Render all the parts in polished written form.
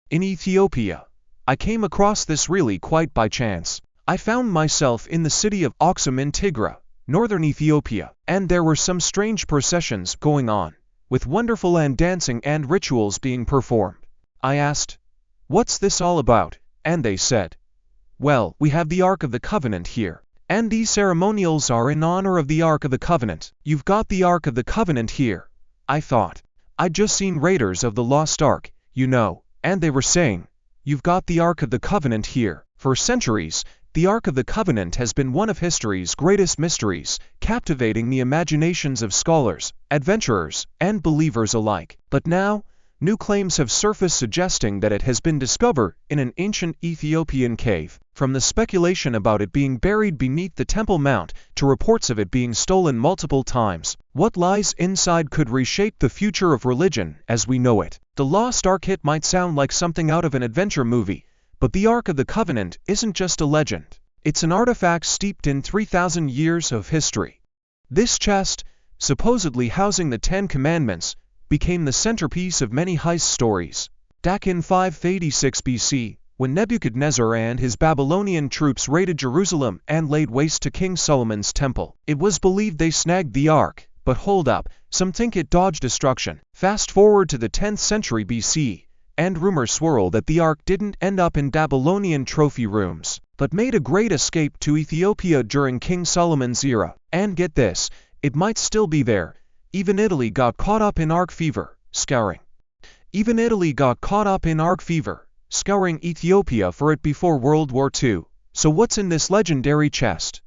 In Ethiopia. I came across this really quite by chance. I found myself in the city of Aksum in Tigray, northern Ethiopia, and there were some strange processions going on, with wonderful land dancing and rituals being performed. I asked, "What's this all about?" And they said, "Well, we have the Ark of the Covenant here, and these ceremonials are in honor of the Ark of the Covenant. You've got the Ark of the Covenant here." I thought, I'd just seen Raiders of the Lost Ark, you know, and they were saying, "You've got the Ark of the Covenant here." For centuries, the Ark of the Covenant has been one of history's greatest mysteries, captivating the imaginations of scholars, adventurers, and believers alike. But now, new claims have surfaced suggesting that it has been discovered in an ancient Ethiopian cave. From the speculation about it being buried beneath the Temple Mount to reports of it being stolen multiple times, what lies inside could reshape the future of religion as we know it. The Lost Ark hit might sound like something out of an adventure movie, but the Ark of the Covenant isn't just a legend. It's an artifact steeped in 3,000 years of history. This chest, supposedly housing the Ten Commandments, became the centerpiece of many heist stories. Back in 586 BC, when Nebuchadnezzar and his Babylonian troops raided Jerusalem and laid waste to King Solomon's temple, it was believed they snagged the Ark. But hold up, some think it dodged destruction. Fast forward to the 10th century BC, and rumors swirl that the Ark didn't end up in Babylonian trophy rooms, but made a great escape to Ethiopia during King Solomon's era. And get this, it might still be there. Even Italy got caught up in Ark fever, scouring. Scouring Ethiopia for it before World War II. So what's in this legendary chest?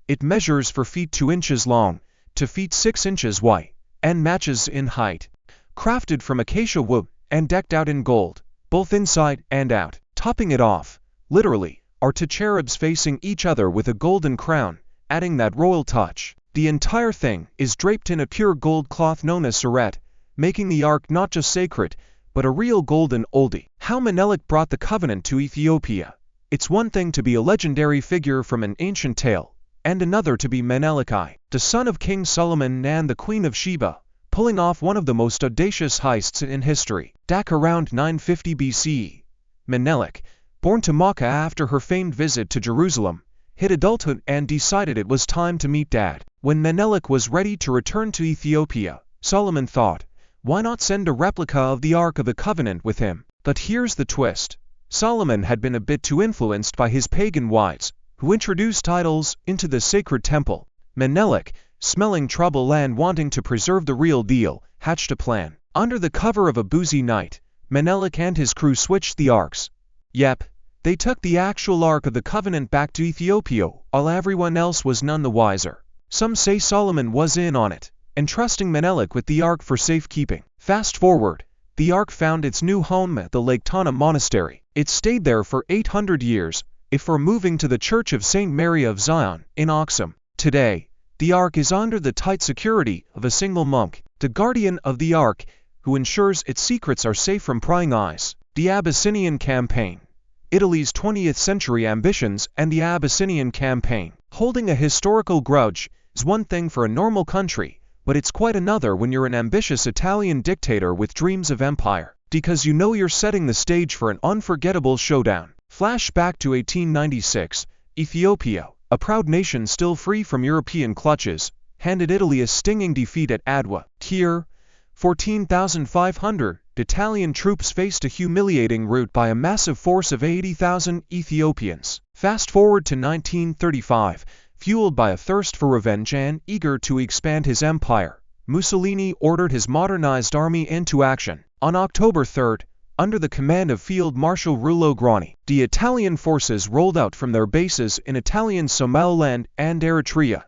It measures 4 feet 2 inches long, to feet 6 inches wide, and matches in height. Crafted from acacia wood, and decked out in gold, both inside and out. Topping it off, literally, are 2 cherubs facing each other with a golden crown, adding that royal touch. The entire thing is draped in a pure gold cloth known as saret, making the Ark not just sacred, but a real golden oldie. How Menelik brought the covenant to Ethiopia. It's one thing to be a legendary figure from an ancient tale, and another to be Menelik I, the son of King Solomon and the Queen of Sheba, pulling off one of the most audacious heists in history. Back around 950 BCE, Menelik, born to Makkah after her famed visit to Jerusalem, hit adulthood and decided it was time to meet Dad. When Menelik was ready to return to Ethiopia, Solomon thought, why not send a replica of the Ark of the Covenant with him? But here's the twist. Solomon had been a bit too influenced by his pagan wives, who introduced idols into the sacred temple. Menelik, smelling trouble and wanting to preserve the real deal, hatched a plan. Under the cover of a boozy night, Menelik and his crew switched the arks. Yep, they took the actual Ark of the Covenant back to Ethiopia, while everyone else was none the wiser. Some say Solomon was in on it, entrusting Menelik with the Ark for safekeeping. Fast forward, the Ark found its new home at the Lake Tana Monastery. It stayed there for 800 years, before moving to the Church of St. Mary of Zion, in Aksum. Today, the Ark is under the tight security of a single monk, the guardian of the Ark, who ensures its secrets are safe from prying eyes. The Abyssinian Campaign. Italy's 20th century ambitions and the Abyssinian Campaign. Holding a historical grudge is one thing for a normal country, but it's quite another when you're an ambitious Italian dictator with dreams of empire, because you know you're setting the stage for an unforgettable showdown. Flashback to 1896, Ethiopia, a proud nation still free from European clutches, handed Italy a stinging defeat at Adwa. Here, 14,500 Italian troops faced a humiliating rout by a massive force of 80,000 Ethiopians. Fast forward to 1935, fueled by a thirst for revenge and eager to expand his empire, Mussolini ordered his modernized army into action. On October 3, under the command of Field Marshal Rullo Grani, the Italian forces rolled out from their bases in Italian Somaliland and Eritrea,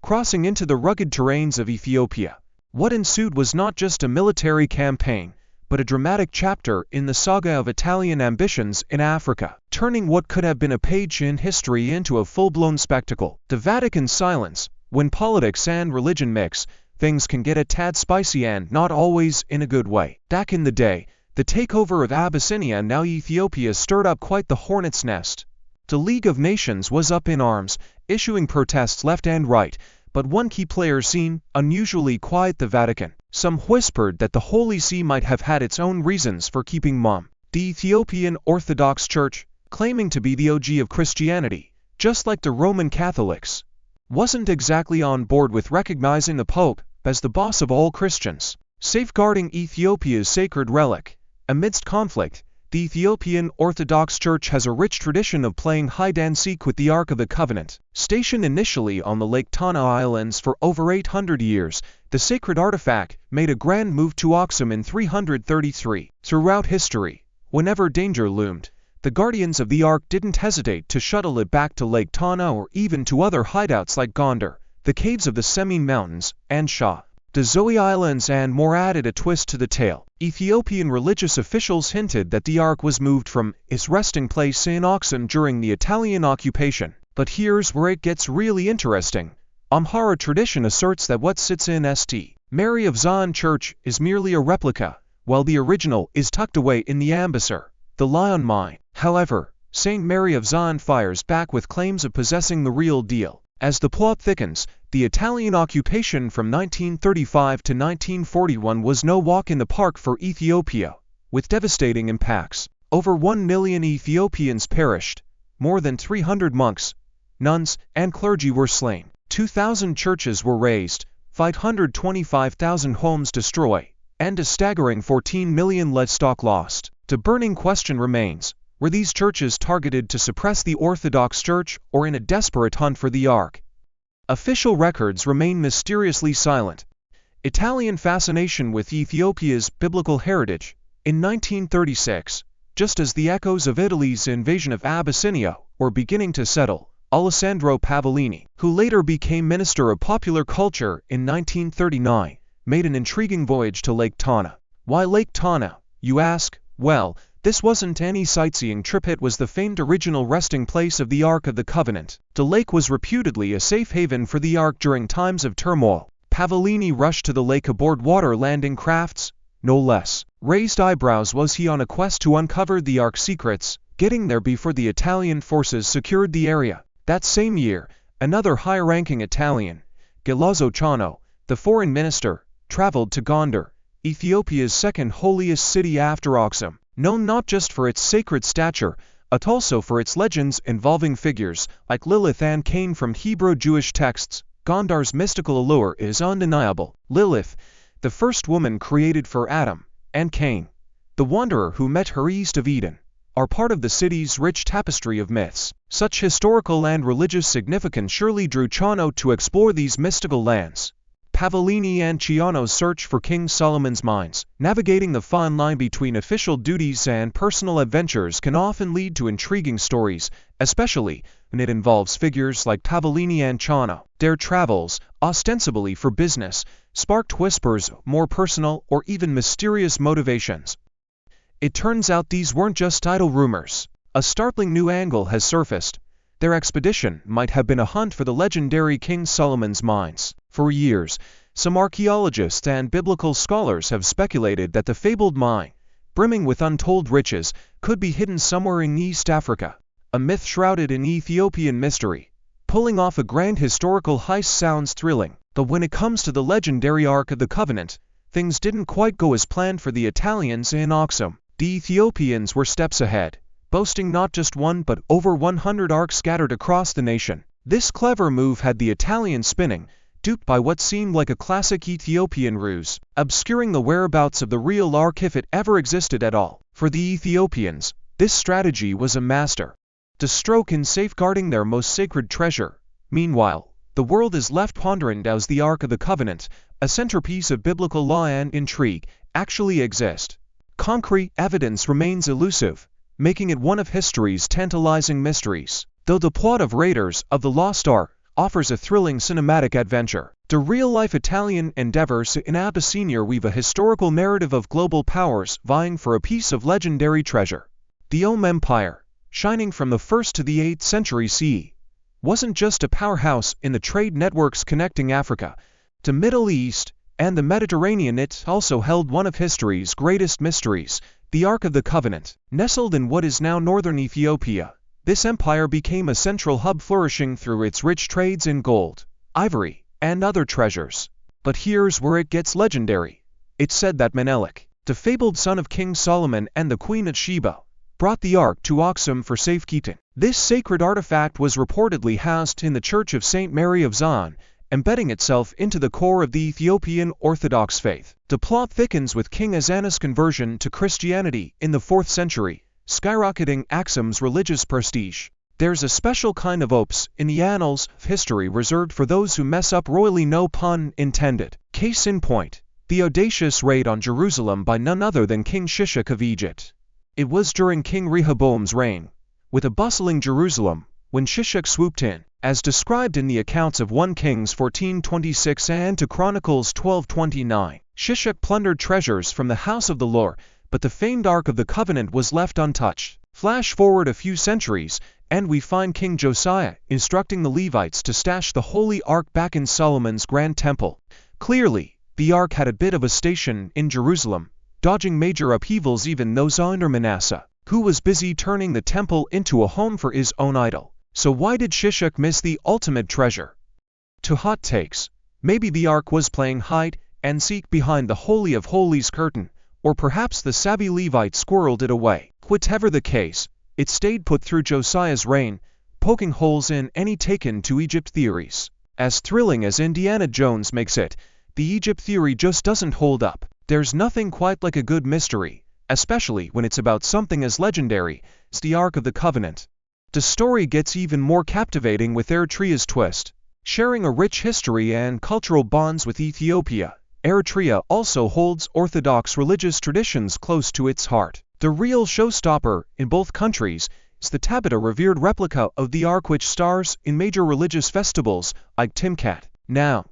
crossing into the rugged terrains of Ethiopia. What ensued was not just a military campaign, but a dramatic chapter in the saga of Italian ambitions in Africa, turning what could have been a page in history into a full-blown spectacle. The Vatican's silence. When politics and religion mix, things can get a tad spicy and not always in a good way. Back in the day, the takeover of Abyssinia, now Ethiopia, stirred up quite the hornet's nest. The League of Nations was up in arms, issuing protests left and right, but one key player seemed unusually quiet: the Vatican. Some whispered that the Holy See might have had its own reasons for keeping mum. the Ethiopian Orthodox Church, claiming to be the OG of Christianity, just like the Roman Catholics, wasn't exactly on board with recognizing the Pope as the boss of all Christians. Safeguarding Ethiopia's sacred relic. Amidst conflict, the Ethiopian Orthodox Church has a rich tradition of playing hide-and-seek with the Ark of the Covenant. Stationed initially on the Lake Tana Islands for over 800 years, the sacred artifact made a grand move to Aksum in 333. Throughout history, whenever danger loomed, the guardians of the Ark didn't hesitate to shuttle it back to Lake Tana or even to other hideouts like Gondar, the caves of the Semine Mountains, and Shah. The Zoe Islands and more added a twist to the tale. Ethiopian religious officials hinted that the Ark was moved from its resting place in Aksum during the Italian occupation. But here's where it gets really interesting. Amhara tradition asserts that what sits in St. Mary of Zion Church is merely a replica, while the original is tucked away in the Ambassador, the Lion Mine. However, St. Mary of Zion fires back with claims of possessing the real deal. As the plot thickens, the Italian occupation from 1935 to 1941 was no walk in the park for Ethiopia, with devastating impacts. Over 1 million Ethiopians perished, more than 300 monks, nuns, and clergy were slain, 2,000 churches were razed, 525,000 homes destroyed, and a staggering 14 million livestock lost. The burning question remains, were these churches targeted to suppress the Orthodox Church or in a desperate hunt for the Ark? Official records remain mysteriously silent. Italian fascination with Ethiopia's biblical heritage. In 1936, just as the echoes of Italy's invasion of Abyssinia were beginning to settle, Alessandro Pavellini, who later became Minister of Popular Culture in 1939, made an intriguing voyage to Lake Tana. Why Lake Tana, you ask? Well, this wasn't any sightseeing trip, it was the famed original resting place of the Ark of the Covenant. The lake was reputedly a safe haven for the Ark during times of turmoil. Pavellini rushed to the lake aboard water landing crafts, no less. Raised eyebrows, was he on a quest to uncover the Ark's secrets, getting there before the Italian forces secured the area? That same year, another high-ranking Italian, Galeazzo Ciano, the foreign minister, traveled to Gondar, Ethiopia's second holiest city after Aksum. Known not just for its sacred stature, but also for its legends involving figures like Lilith and Cain from Hebrew Jewish texts, Gondar's mystical allure is undeniable. Lilith, the first woman created for Adam, and Cain, the wanderer who met her east of Eden, are part of the city's rich tapestry of myths. Such historical and religious significance surely drew Ciano to explore these mystical lands. Pavellini and Ciano's search for King Solomon's mines. Navigating the fine line between official duties and personal adventures can often lead to intriguing stories, especially when it involves figures like Pavellini and Ciano. Their travels, ostensibly for business, sparked whispers of more personal or even mysterious motivations. It turns out these weren't just idle rumors. A startling new angle has surfaced. Their expedition might have been a hunt for the legendary King Solomon's mines. For years, some archaeologists and biblical scholars have speculated that the fabled mine, brimming with untold riches, could be hidden somewhere in East Africa, a myth shrouded in Ethiopian mystery. Pulling off a grand historical heist sounds thrilling, but when it comes to the legendary Ark of the Covenant, things didn't quite go as planned for the Italians in Aksum. The Ethiopians were steps ahead, boasting not just one but over 100 arks scattered across the nation. This clever move had the Italians spinning, duped by what seemed like a classic Ethiopian ruse, obscuring the whereabouts of the real Ark if it ever existed at all. For the Ethiopians, this strategy was a master stroke in safeguarding their most sacred treasure. Meanwhile, the world is left pondering, does the Ark of the Covenant, a centerpiece of biblical law and intrigue, actually exist? Concrete evidence remains elusive, making it one of history's tantalizing mysteries. Though the plot of Raiders of the Lost Ark offers a thrilling cinematic adventure, the real-life Italian endeavors in Abyssinia weave a historical narrative of global powers vying for a piece of legendary treasure. The Om Empire, shining from the 1st to the 8th century CE, wasn't just a powerhouse in the trade networks connecting Africa to Middle East and the Mediterranean. It also held one of history's greatest mysteries, the Ark of the Covenant. Nestled in what is now northern Ethiopia, this empire became a central hub, flourishing through its rich trades in gold, ivory, and other treasures. But here's where it gets legendary. It's said that Menelik, the fabled son of King Solomon and the Queen of Sheba, brought the ark to Aksum for safekeeping. This sacred artifact was reportedly housed in the Church of St. Mary of Zion, embedding itself into the core of the Ethiopian Orthodox faith. The plot thickens with King Azana's conversion to Christianity in the 4th century, skyrocketing Aksum's religious prestige. There's a special kind of opus in the annals of history reserved for those who mess up royally, no pun intended. Case in point, the audacious raid on Jerusalem by none other than King Shishak of Egypt. It was during King Rehoboam's reign, with a bustling Jerusalem, when Shishak swooped in, as described in the accounts of 1 Kings 14:26 and 2 Chronicles 12:29. Shishak plundered treasures from the house of the Lord, but the famed Ark of the Covenant was left untouched. Flash forward a few centuries, and we find King Josiah instructing the Levites to stash the Holy Ark back in Solomon's Grand Temple. Clearly, the Ark had a bit of a station in Jerusalem, dodging major upheavals even though under Manasseh, who was busy turning the temple into a home for his own idol. So why did Shishak miss the ultimate treasure? To hot takes, maybe the Ark was playing hide and seek behind the Holy of Holies curtain, or perhaps the savvy Levite squirreled it away. Whatever the case, it stayed put through Josiah's reign, poking holes in any taken to Egypt theories. As thrilling as Indiana Jones makes it, the Egypt theory just doesn't hold up. There's nothing quite like a good mystery, especially when it's about something as legendary as the Ark of the Covenant. The story gets even more captivating with Eritrea's twist. Sharing a rich history and cultural bonds with Ethiopia, Eritrea also holds Orthodox religious traditions close to its heart. The real showstopper in both countries is the Tabita, revered replica of the Ark which stars in major religious festivals like Timkat. Now,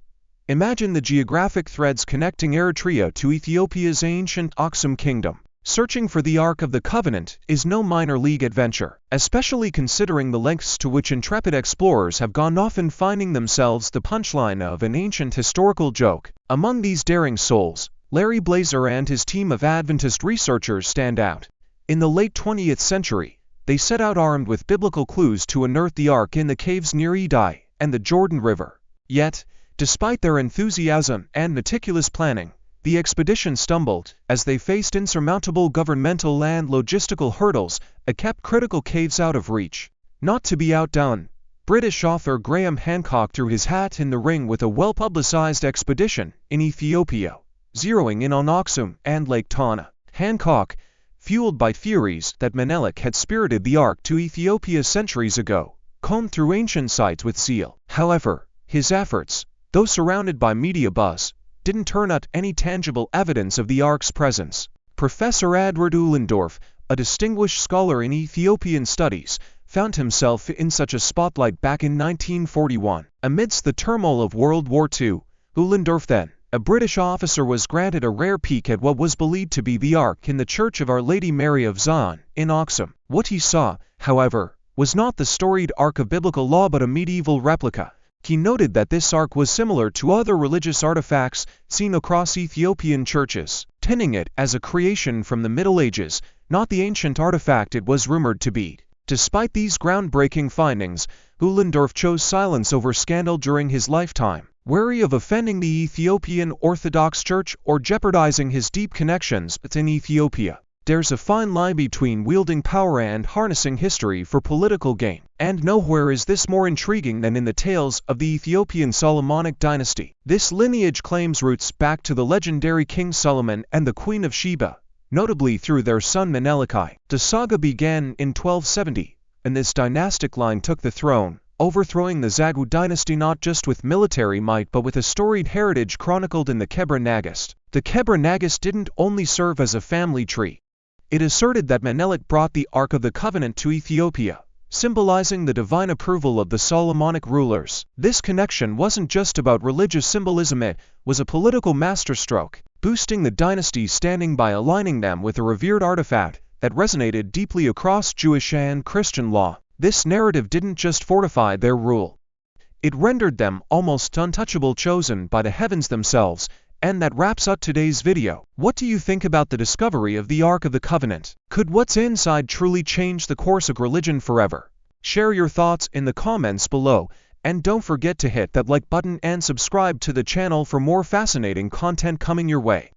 imagine the geographic threads connecting Eritrea to Ethiopia's ancient Aksum kingdom. Searching for the Ark of the Covenant is no minor league adventure, especially considering the lengths to which intrepid explorers have gone, often finding themselves the punchline of an ancient historical joke. Among these daring souls, Larry Blazer and his team of Adventist researchers stand out. In the late 20th century, they set out armed with biblical clues to unearth the Ark in the caves near Edai and the Jordan River. Yet, despite their enthusiasm and meticulous planning, the expedition stumbled as they faced insurmountable governmental and logistical hurdles that kept critical caves out of reach. Not to be outdone, British author Graham Hancock threw his hat in the ring with a well-publicized expedition in Ethiopia, zeroing in on Aksum and Lake Tana. Hancock, fueled by theories that Menelik had spirited the Ark to Ethiopia centuries ago, combed through ancient sites with zeal. However, his efforts, though surrounded by media buzz, didn't turn up any tangible evidence of the Ark's presence. Professor Edward Uhlendorf, a distinguished scholar in Ethiopian studies, found himself in such a spotlight back in 1941. Amidst the turmoil of World War II, Uhlendorf, then a British officer, was granted a rare peek at what was believed to be the Ark in the Church of Our Lady Mary of Zion in Aksum. What he saw, however, was not the storied Ark of biblical law but a medieval replica. He noted that this Ark was similar to other religious artifacts seen across Ethiopian churches, tinting it as a creation from the Middle Ages, not the ancient artifact it was rumored to be. Despite these groundbreaking findings, Uhlendorf chose silence over scandal during his lifetime, wary of offending the Ethiopian Orthodox Church or jeopardizing his deep connections within Ethiopia. There's a fine line between wielding power and harnessing history for political gain, and nowhere is this more intriguing than in the tales of the Ethiopian Solomonic dynasty. This lineage claims roots back to the legendary King Solomon and the Queen of Sheba, notably through their son Menelik. The saga began in 1270, and this dynastic line took the throne, overthrowing the Zagu dynasty not just with military might but with a storied heritage chronicled in the Kebra Nagast. The Kebra Nagast didn't only serve as a family tree. It asserted that Menelik brought the Ark of the Covenant to Ethiopia, symbolizing the divine approval of the Solomonic rulers. This connection wasn't just about religious symbolism, it was a political masterstroke, boosting the dynasty's standing by aligning them with a revered artifact that resonated deeply across Jewish and Christian law. This narrative didn't just fortify their rule. It rendered them almost untouchable, chosen by the heavens themselves. And that wraps up today's video. What do you think about the discovery of the Ark of the Covenant? Could what's inside truly change the course of religion forever? Share your thoughts in the comments below, and don't forget to hit that like button and subscribe to the channel for more fascinating content coming your way.